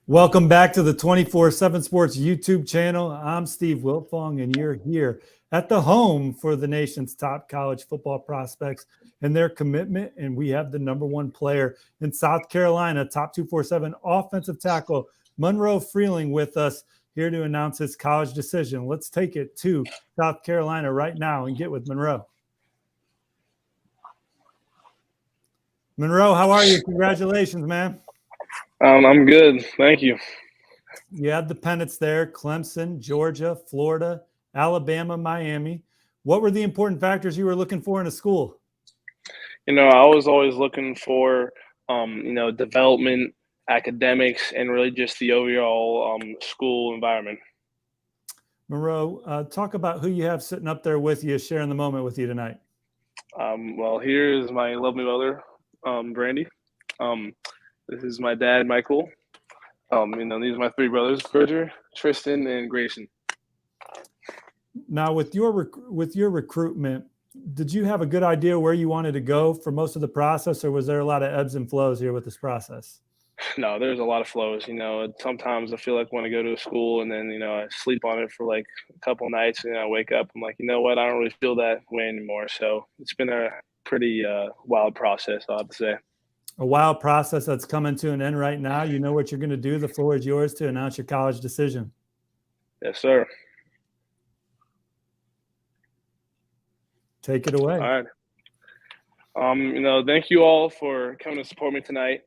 Welcome back to the 24/7 Sports YouTube channel. I'm Steve Wiltfong, and you're here at the home for the nation's top college football prospects and their commitment. And we have the number one player in South Carolina, top 247 offensive tackle, Monroe Freeling, with us here to announce his college decision. Let's take it to South Carolina right now and get with Monroe. Monroe, how are you? Congratulations, man. I'm good. Thank you. You had the pennants there: Clemson, Georgia, Florida, Alabama, Miami. What were the important factors you were looking for in a school? I was always looking for, development, academics, and really just the overall school environment. Monroe, talk about who you have sitting up there with you, sharing the moment with you tonight. Well, here is my lovely mother, Brandy. This is my dad, Michael. These are my three brothers, Bridger, Tristan, and Grayson. Now, with your recruitment, did you have a good idea where you wanted to go for most of the process, or was there a lot of ebbs and flows here with this process? No, there's a lot of flows. Sometimes I feel like I want to go to a school and then, I sleep on it for like a couple of nights and I wake up. I'm like, you know what? I don't really feel that way anymore. So it's been a pretty wild process, I'll have to say. A wild process that's coming to an end right now. You know what you're going to do. The floor is yours to announce your college decision. Yes, sir. Take it away. All right. Thank you all for coming to support me tonight.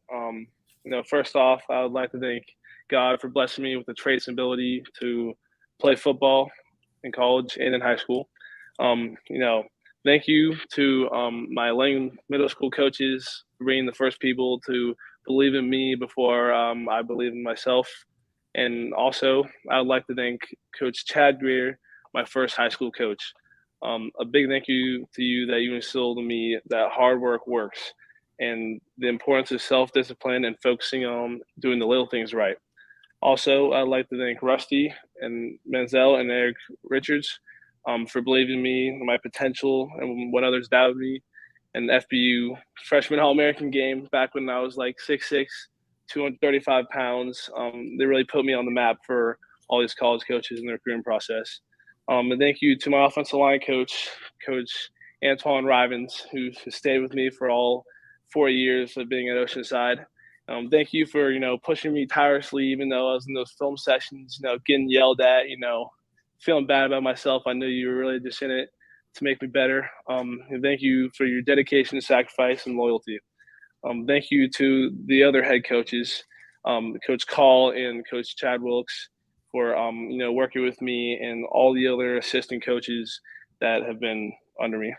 First off, I would like to thank God for blessing me with the traits and ability to play football in college and in high school. Thank you to my Lang middle school coaches for being the first people to believe in me before I believed in myself. And also, I would like to thank Coach Chad Greer, my first high school coach. A big thank you to you that you instilled in me that hard work works and the importance of self-discipline and focusing on doing the little things right. Also, I'd like to thank Rusty and Menzel and Eric Richards for believing in me, my potential, and when others doubted me. And FBU freshman All-American game back when I was like 6'6", 235 pounds. They really put me on the map for all these college coaches in their recruiting process. And thank you to my offensive line coach, Coach Antoine Rivens, who stayed with me for all 4 years of being at Oceanside. Thank you for, pushing me tirelessly, even though I was in those film sessions, getting yelled at, feeling bad about myself. I knew you were really just in it to make me better. And thank you for your dedication, sacrifice, and loyalty. Thank you to the other head coaches, Coach Call and Coach Chad Wilkes, for working with me and all the other assistant coaches that have been under me.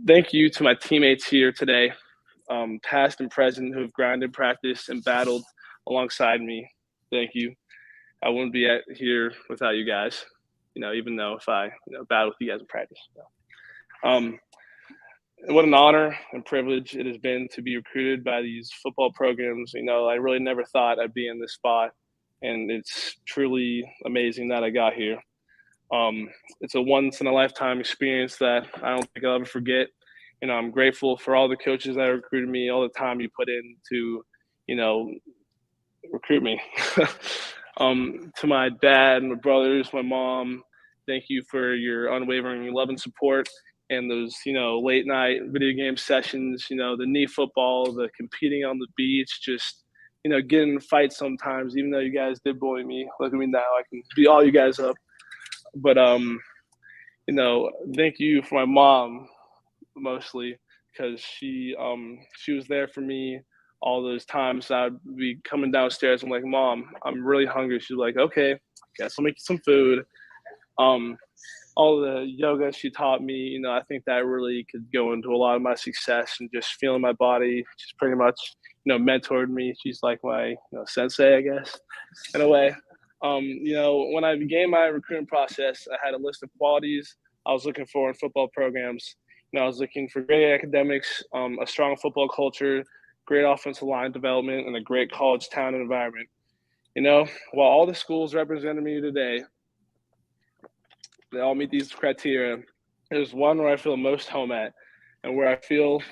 Thank you to my teammates here today, past and present, who have grinded, practiced, and battled alongside me. Thank you. I wouldn't be here without you guys, even though if I battle with you guys in practice. What an honor and privilege it has been to be recruited by these football programs. I really never thought I'd be in this spot, and it's truly amazing that I got here. It's a once-in-a-lifetime experience that I don't think I'll ever forget. I'm grateful for all the coaches that recruited me, all the time you put in to, recruit me. To my dad, my brothers, my mom, thank you for your unwavering love and support and those, late night video game sessions, the knee football, the competing on the beach, just, getting in fights sometimes, even though you guys did bully me. Look at me now. I can beat all you guys up. But, thank you for my mom mostly, because she was there for me all those times. I'd be coming downstairs. I'm like, Mom, I'm really hungry. She's like, okay, guess I'll make you some food. All the yoga she taught me, I think that really could go into a lot of my success, and just feeling my body. She's pretty much, mentored me. She's like my sensei, I guess, in a way. When I began my recruiting process, I had a list of qualities I was looking for in football programs. I was looking for great academics, a strong football culture, great offensive line development, and a great college town environment. While all the schools represented me today, they all meet these criteria, there's one where I feel most home at and where I feel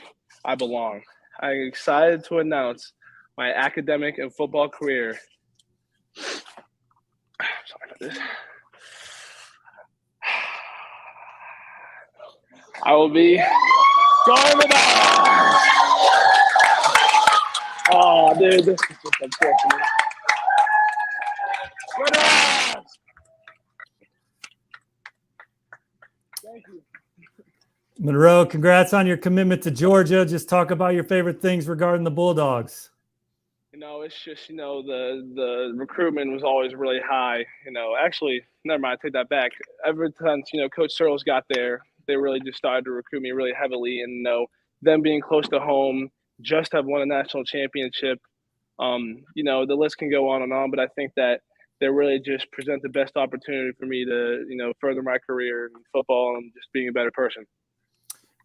I belong. I'm excited to announce my academic and football career. Sorry about this. I will be joining the Dogs. Oh, dude, this is just unfortunate. Go Dogs! Thank you. Monroe, congrats on your commitment to Georgia. Just talk about your favorite things regarding the Bulldogs. It's just, the recruitment was always really high. Actually, never mind, I take that back. Ever since, Coach Searles got there, they really just started to recruit me really heavily. And, them being close to home, just have won a national championship. The list can go on, but I think that they really just present the best opportunity for me to, further my career in football and just being a better person.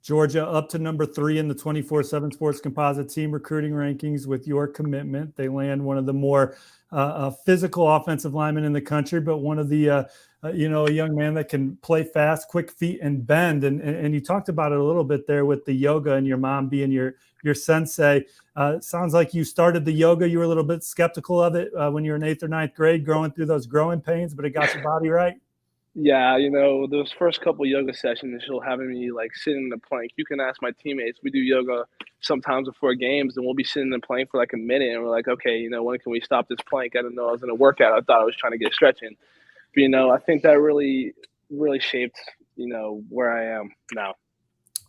Georgia up to number 3 in the 24/7 Sports Composite team recruiting rankings with your commitment. They land one of the more physical offensive linemen in the country, but one of the, a young man that can play fast, quick feet, and bend. And you talked about it a little bit there with the yoga and your mom being your sensei. Sounds like you started the yoga. You were a little bit skeptical of it when you were in 8th or 9th grade, growing through those growing pains, but it got your body right. Yeah, those first couple yoga sessions, she'll having me sitting in the plank. You can ask my teammates. We do yoga sometimes before games, and we'll be sitting in the plank for a minute, and we're like, okay, when can we stop this plank? I didn't know I was in a workout. I thought I was trying to get stretching. But, I think that really, really shaped, where I am now.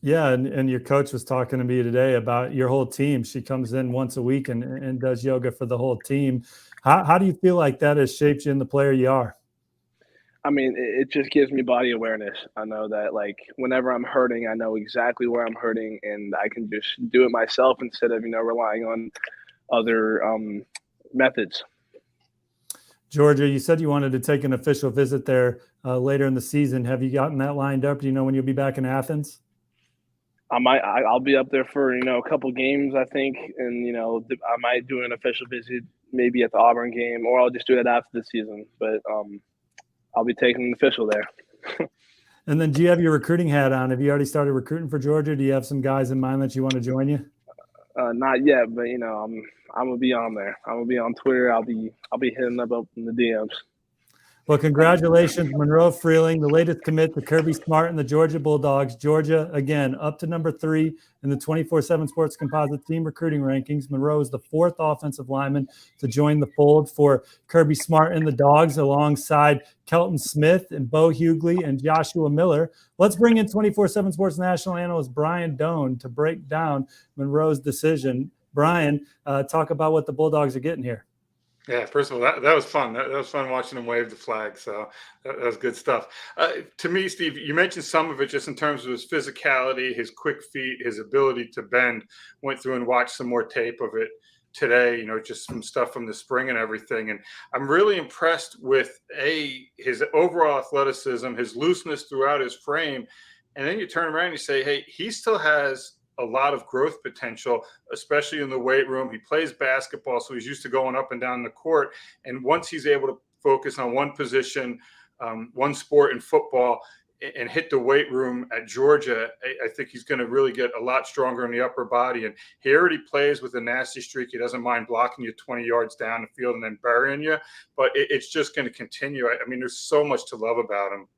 Yeah, and your coach was talking to me today about your whole team. She comes in once a week and does yoga for the whole team. How do you feel like that has shaped you in the player you are? I mean, it just gives me body awareness. I know that whenever I'm hurting, I know exactly where I'm hurting, and I can just do it myself instead of relying on other methods. Georgia, you said you wanted to take an official visit there later in the season. Have you gotten that lined up? Do you know when you'll be back in Athens? I'll be up there for a couple games, I think, and I might do an official visit maybe at the Auburn game, or I'll just do it after the season. But I'll be taking an official there. And then do you have your recruiting hat on? Have you already started recruiting for Georgia? Do you have some guys in mind that you want to join you? Not yet, but I'm gonna be on there. I'm gonna be on Twitter. I'll be hitting up in the DMs. Well, congratulations, Monroe Freeling, the latest commit to Kirby Smart and the Georgia Bulldogs. Georgia, again, up to number 3 in the 24/7 Sports Composite team recruiting rankings. Monroe is the 4th offensive lineman to join the fold for Kirby Smart and the Dogs, alongside Kelton Smith and Bo Hughley and Joshua Miller. Let's bring in 24/7 Sports national analyst Brian Doan to break down Monroe's decision. Brian, talk about what the Bulldogs are getting here. Yeah, first of all, that was fun. That was fun watching him wave the flag. So that was good stuff. To me, Steve, you mentioned some of it just in terms of his physicality, his quick feet, his ability to bend. Went through and watched some more tape of it today, just some stuff from the spring and everything. And I'm really impressed with his overall athleticism, his looseness throughout his frame. And then you turn around and you say, hey, he still has a lot of growth potential, especially in the weight room. He plays basketball, so he's used to going up and down the court. And once he's able to focus on one position, one sport in football, and hit the weight room at Georgia, I think he's going to really get a lot stronger in the upper body. And he already plays with a nasty streak. He doesn't mind blocking you 20 yards down the field and then burying you. But it's just going to continue. I mean, there's so much to love about him.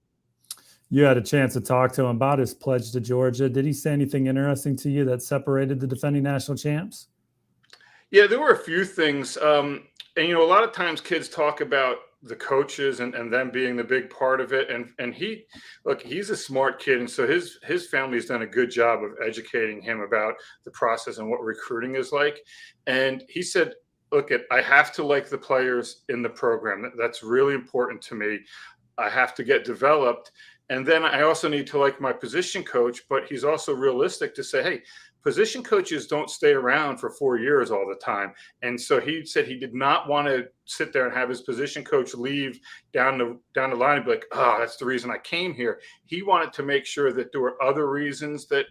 You had a chance to talk to him about his pledge to Georgia. Did he say anything interesting to you that separated the defending national champs? Yeah, there were a few things. And, a lot of times kids talk about the coaches and them being the big part of it. And he's a smart kid. And so his family's done a good job of educating him about the process and what recruiting is like. And he said, look, I have to like the players in the program. That's really important to me. I have to get developed. And then I also need to like my position coach, but he's also realistic to say, hey, position coaches don't stay around for 4 years all the time. And so he said he did not want to sit there and have his position coach leave down the line and be like, oh, that's the reason I came here. He wanted to make sure that there were other reasons that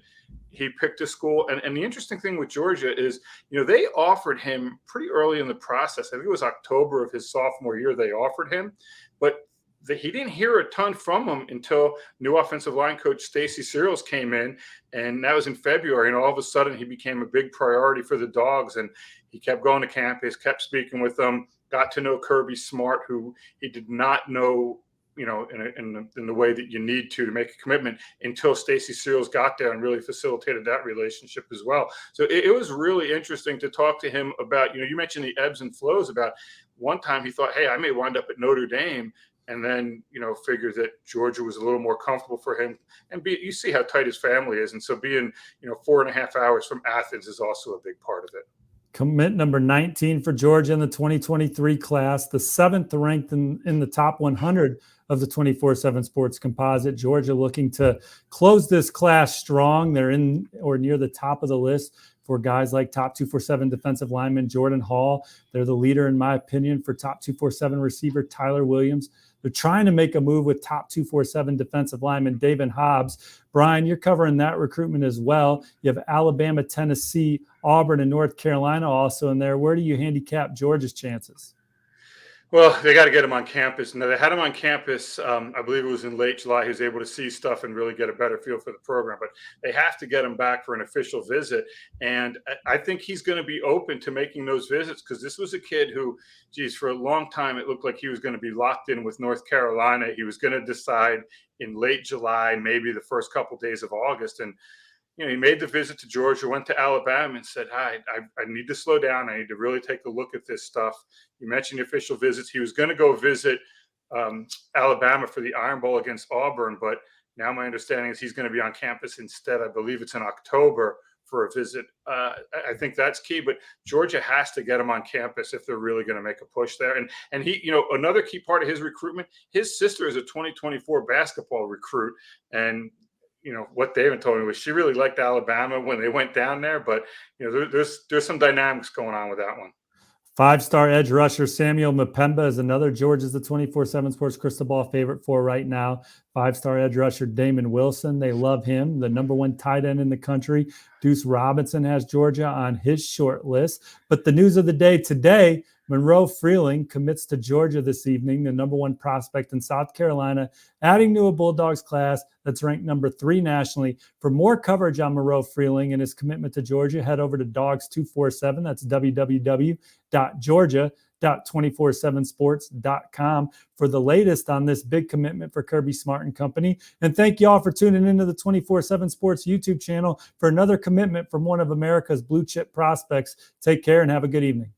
he picked a school. And the interesting thing with Georgia is, they offered him pretty early in the process. I think it was October of his sophomore year they offered him. But he didn't hear a ton from him until new offensive line coach Stacy Searles came in, and that was in February. And all of a sudden, he became a big priority for the Dogs, and he kept going to campus, kept speaking with them, got to know Kirby Smart, who he did not know, in the way that you need to make a commitment until Stacy Searles got there and really facilitated that relationship as well. So it was really interesting to talk to him about, you mentioned the ebbs and flows. About one time he thought, hey, I may wind up at Notre Dame, and then, figured that Georgia was a little more comfortable for him. And you see how tight his family is. And so being, 4.5 hours from Athens is also a big part of it. Commit number 19 for Georgia in the 2023 class, the 7th ranked in the top 100 of the 24/7 Sports Composite. Georgia looking to close this class strong. They're in or near the top of the list for guys like top 247 defensive lineman Jordan Hall. They're the leader, in my opinion, for top 247 receiver Tyler Williams. They're trying to make a move with top 247 defensive lineman David Hobbs. Brian, you're covering that recruitment as well. You have Alabama, Tennessee, Auburn, and North Carolina also in there. Where do you handicap Georgia's chances? Well, they got to get him on campus. And they had him on campus, I believe it was in late July. He was able to see stuff and really get a better feel for the program. But they have to get him back for an official visit. And I think he's going to be open to making those visits, because this was a kid who, for a long time, it looked like he was going to be locked in with North Carolina. He was going to decide in late July, maybe the first couple of days of August. And he made the visit to Georgia, went to Alabama, and said, hi, I need to slow down. I need to really take a look at this stuff. You mentioned the official visits. He was going to go visit Alabama for the Iron Bowl against Auburn, but now my understanding is he's going to be on campus instead. I believe it's in October for a visit. I think that's key, but Georgia has to get him on campus if they're really going to make a push there. And he, another key part of his recruitment, his sister is a 2024 basketball recruit, and what David told me was she really liked Alabama when they went down there, but there's some dynamics going on with that one. 5-star edge rusher Samuel Mpemba is another Georgia's the 24/7 Sports Crystal Ball favorite for right now. 5-star edge rusher Damon Wilson, they love him, the number 1 tight end in the country. Deuce Robinson has Georgia on his short list. But the news of the day today, Monroe Freeling commits to Georgia this evening, the number 1 prospect in South Carolina, adding to a Bulldogs class that's ranked number 3 nationally. For more coverage on Monroe Freeling and his commitment to Georgia, head over to Dogs 247. That's www.georgia.247sports.com for the latest on this big commitment for Kirby Smart and company. And thank you all for tuning into the 24/7 Sports YouTube channel for another commitment from one of America's blue chip prospects. Take care and have a good evening.